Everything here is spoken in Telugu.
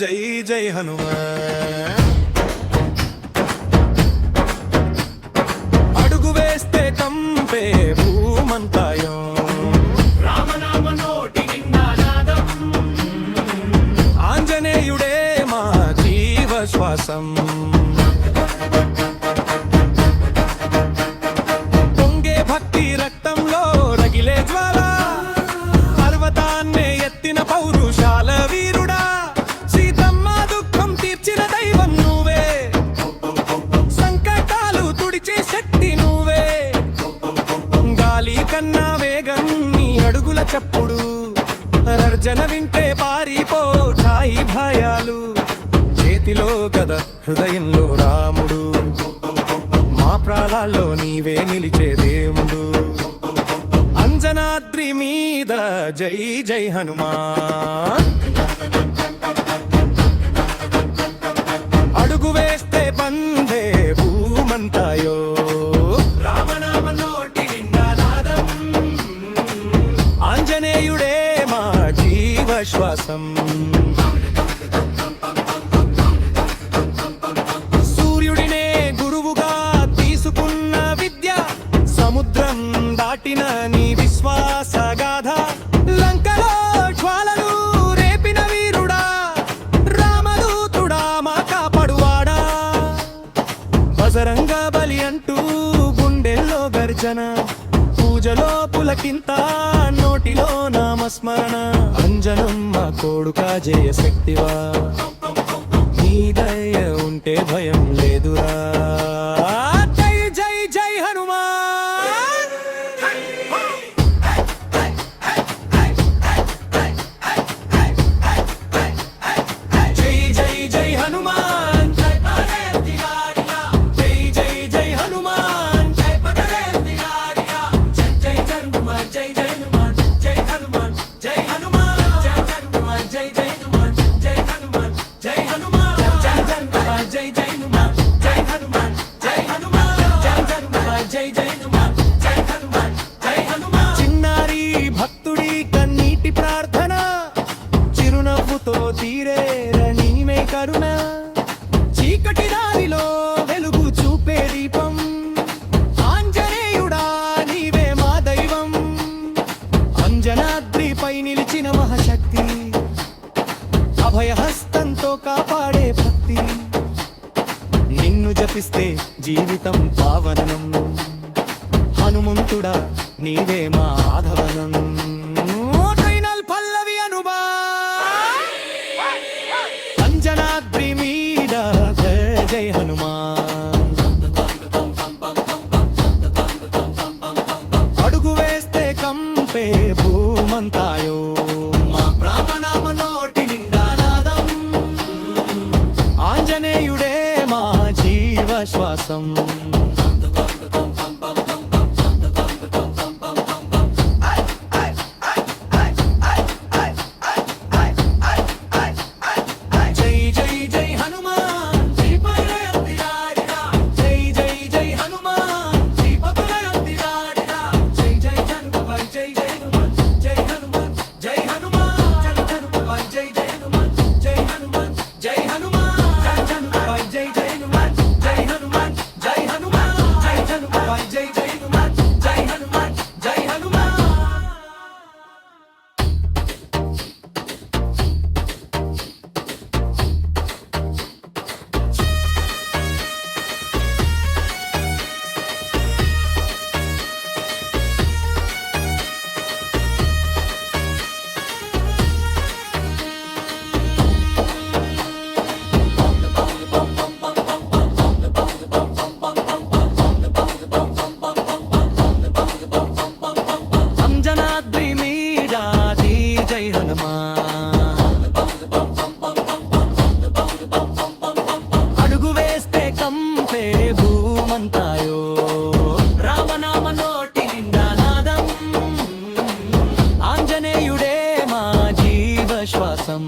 జై జై హనుమాన్. అడుగు వేస్తే కంపే భూమంతాయం, రామనామ నోటి నిండానాదం, ఆంజనేయుడే మా జీవ శ్వాసం. పొంగే భక్తి రక్తంలో రగిలే జ్వాల, పర్వతాన్నే ఎత్తిన పౌరుషాల వీరుడా, సీతమ్మ దుఃఖం తీర్చిన దైవం నువ్వే, సంకటాలు తుడిచే శక్తి నువ్వే. గాలి కన్నా వేగం నీ అడుగుల చప్పుడు, అర్జన వింటే పారిపోతాయి భయాలు. చేతిలో గద హృదయంలో రాముడు, మా ప్రాణాల్లో నీవే నిలిచే దేవుడు. అంజనాద్రి మీద జై జై హనుమాన్. అడుగు వేస్తే పందే భూమంతాయో, రామనామ నోటి నిండానాదం, ఆంజనేయుడే మా జీవ శ్వాసం. సూర్యుడినే గురువుగా తీసుకున్న విద్య, సముద్రం దాటిన నీ విశ్వాస గాథ. లంకలో జ్వాలలు రేపిన వీరుడా, రామదూతుడా మా కాపాడువాడా. బజరంగ బలి అంటూ గుండెల్లో గర్జన, పూజలో పులకింత నోటిలో నామస్మరణ. అంజనమ్మ కొడుకా జయ శక్తివా, నీ దయ ఉంటే భయం లేదురా. జై జై జై హనుమాన్. జై జై జై హనుమాన్. జై జై జై హనుమాన్. జై జై హనుమాన్, జై జై హనుమాన్, జై హనుమాన్, జై హనుమాన్, జై హనుమాన్, జై జై హనుమాన్, జై హనుమాన్, జై హనుమాన్, జై హనుమాన్, జై జై హనుమాన్, జై హనుమాన్, జై హనుమాన్, జై హనుమాన్, జై జై హనుమాన్, జై హనుమాన్, జై హనుమాన్. చిన్నారి భక్తుడి కన్నీటి ప్రార్థన, చిరునవ్వుతో తీరే రణీమే కరుణ. చీకటి దారిలో వెలుగు చూపే దీపం, ఆంజనేయుడా నీవే మా దైవం. అంజనాద్రిపై నిలిచిన మహాశక్తి, అభయహస్తంతో కాపాడే భక్తి. నిన్ను జపిస్తే జీవితం పావనం, హనుమంతుడా నీవే మా ఆధవనం. ట్రైనల్ పల్లవి అనుబా, అంజనాద్రి మీద జయ జై హనుమాన్. అడుగు వేస్తే కంపే భూమంతాయో, మా రామనామ నోటి నిండానాదం, ఆంజనేయుడే మా జీవ శ్వాసం. జై జై జై హనుమాన్, జై పరయంతిరాడిరా, జై జై జై హనుమాన్, జై పరయంతిరాడిరా, జై జై హనుమాన్, జై జై హనుమాన్, జై హనుమాన్, జై హనుమాన్, జై హనుమాన్, జై జై హనుమాన్, జై హనుమాన్, జై హనుమాన్, జై హనుమాన్, జై జై హనుమాన్, జై హనుమాన్, జై హనుమాన్, జై హనుమాన్, జై జై హనుమాన్, జై హనుమాన్, జై హనుమాన్. అంజనాద్రి మీద జై జై హనుమాన్. అడుగు వేస్తే కంపే భూమంతాయో, రామనామ నోటి నిండానాదం, ఆంజనేయుడే మా జీవ శ్వాసం.